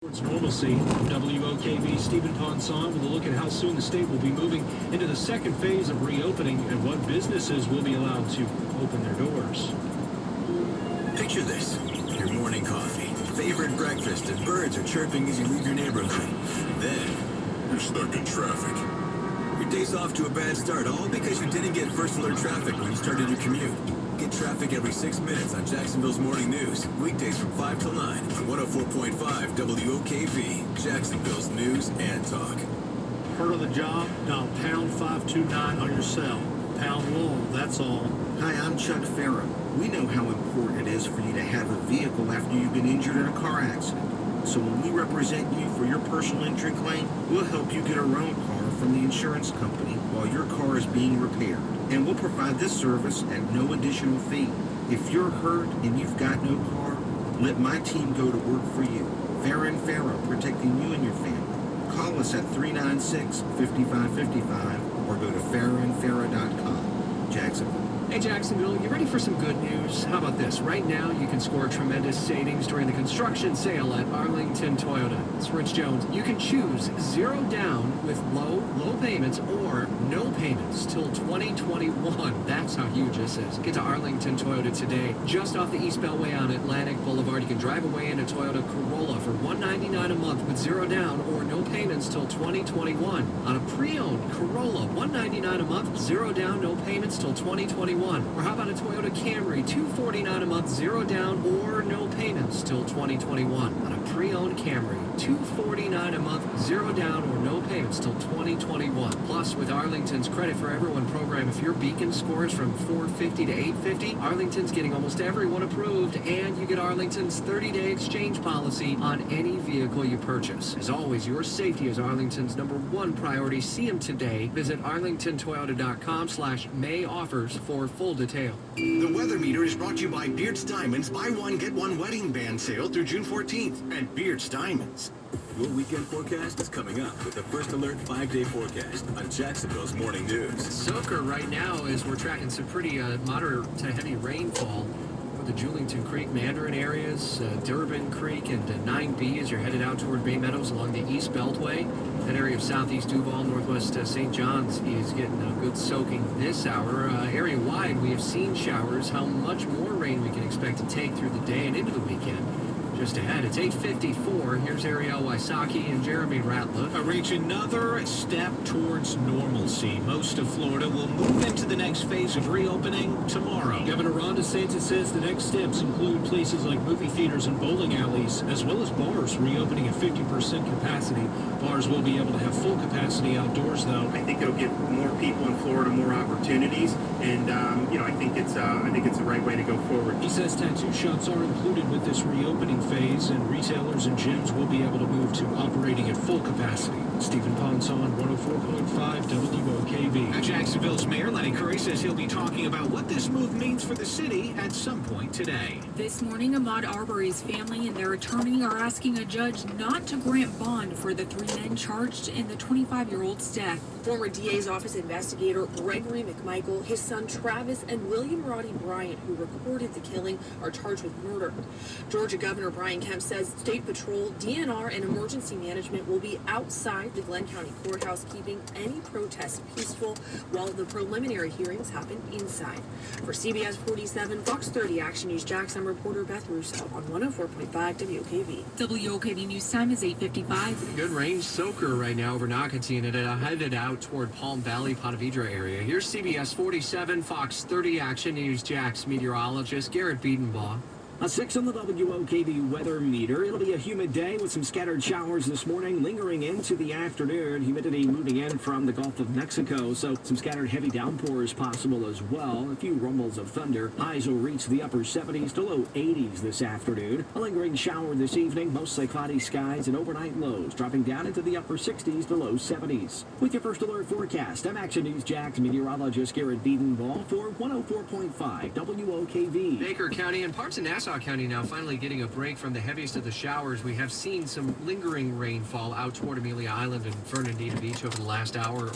Towards normalcy, WOKV Stephen Ponson with a look at how soon the state will be moving into the second phase of reopening and what businesses will be allowed to open their doors. Picture this, your morning coffee, favorite breakfast, and birds are chirping as you leave your neighborhood. Then, you're stuck in traffic. Your day's off to a bad start, all because you didn't get first alert traffic when you started your commute. Get traffic every 6 minutes on Jacksonville's Morning News. Weekdays from 5 till 9 on 104.5 WOKV, Jacksonville's News and Talk. Heard of the job? Dial pound 529 on your cell. Pound law, that's all. Hi, I'm Chuck Farrow. We know how important it is for you to have a vehicle after you've been injured in a car accident. So when we represent you for your personal injury claim, we'll help you get a rental car from the insurance company while your car is being repaired. And we'll provide this service at no additional fee. If you're hurt and you've got no car, let my team go to work for you. Farrow & Farrow, protecting you and your family. Call us at 396-5555 or go to farrowandfarrow.com. Jacksonville. Hey Jacksonville, you ready for some good news? How about this? Right now, you can score tremendous savings during the construction sale at Arlington Toyota. It's Rich Jones. You can choose 0 down with low payments or no payments till 2021. That's how huge this is. Get to Arlington Toyota today. Just off the East Beltway on Atlantic Boulevard, you can drive away in a Toyota Corolla for $199 a month with 0 down or no payments till 2021. On a pre-owned Corolla, $199 a month, 0 down, no payments till 2021. Or how about a Toyota Camry, $249 a month, 0 down or no payments till 2021. On a pre-owned Camry, $249 a month, 0 down or no payments till 2021. Plus, with Arlington's Credit for Everyone program, if your Beacon scores from 450 to 850, Arlington's getting almost everyone approved, and you get Arlington's 30-day exchange policy on any vehicle you purchase. As always, your safety is Arlington's #1 priority. See them today. Visit arlingtontoyota.com/May offers for full detail. The weather meter is brought to you by Beards Diamonds Buy One Get One Wedding Band Sale through June 14th at Beards Diamonds. Your weekend forecast is coming up with the First Alert 5-day forecast on Jacksonville's Morning News. Soaker right now is we're tracking some pretty moderate to heavy rainfall for the Julington Creek, Mandarin areas, Durbin Creek, and 9B as you're headed out toward Bay Meadows along the East Beltway. That area of southeast Duval, northwest St. John's is getting a good soaking this hour. Area-wide, we have seen showers. How much more rain we can expect to take through the day and into the weekend? Just ahead, it's 8:54. Here's Ariel Wysocki and Jeremy Ratliff. Reach another step towards normalcy. Most of Florida will move into the next phase of reopening tomorrow. Governor Ron DeSantis says the next steps include places like movie theaters and bowling alleys, as well as bars reopening at 50% capacity. Bars will be able to have full capacity outdoors, though. I think it'll give more people in Florida more opportunities, and I think it's the right way to go forward. He says tattoo shops are included with this reopening phase, and retailers and gyms will be able to move to operating at full capacity. Stephen Ponson, 104.5 WOKV. Jacksonville's Mayor Lenny Curry says he'll be talking about what this move means for the city at some point today. This morning, Ahmaud Arbery's family and their attorney are asking a judge not to grant bond for the 3 men charged in the 25-year-old's death. Former DA's office investigator Gregory McMichael, his son Travis, and William Roddy Bryant, who recorded the killing, are charged with murder. Georgia Governor Brian Kemp says State Patrol, DNR, and emergency management will be outside the Glenn County Courthouse, keeping any protests peaceful while the preliminary hearings happen inside. For CBS 47 Fox 30 Action News Jackson reporter Beth Russo on 104.5 WOKV. WOKV News Time is 8:55. Good range soaker right now over Nocatee and headed out toward Palm Valley, Ponte Vedra area. Here's CBS 47 Fox 30 Action News Jax meteorologist Garrett Biedenbaugh. A 6 on the WOKV weather meter. It'll be a humid day with some scattered showers this morning, lingering into the afternoon. Humidity moving in from the Gulf of Mexico, so some scattered heavy downpours possible as well. A few rumbles of thunder. Highs will reach the upper 70s to low 80s this afternoon. A lingering shower this evening, mostly cloudy skies and overnight lows, dropping down into the upper 60s to low 70s. With your First Alert forecast, I'm Action News Jax meteorologist Garrett Biedenbaugh for 104.5 WOKV. Baker County and parts of Nassau County now finally getting a break from the heaviest of the showers. We have seen some lingering rainfall out toward Amelia Island and Fernandina Beach over the last hour.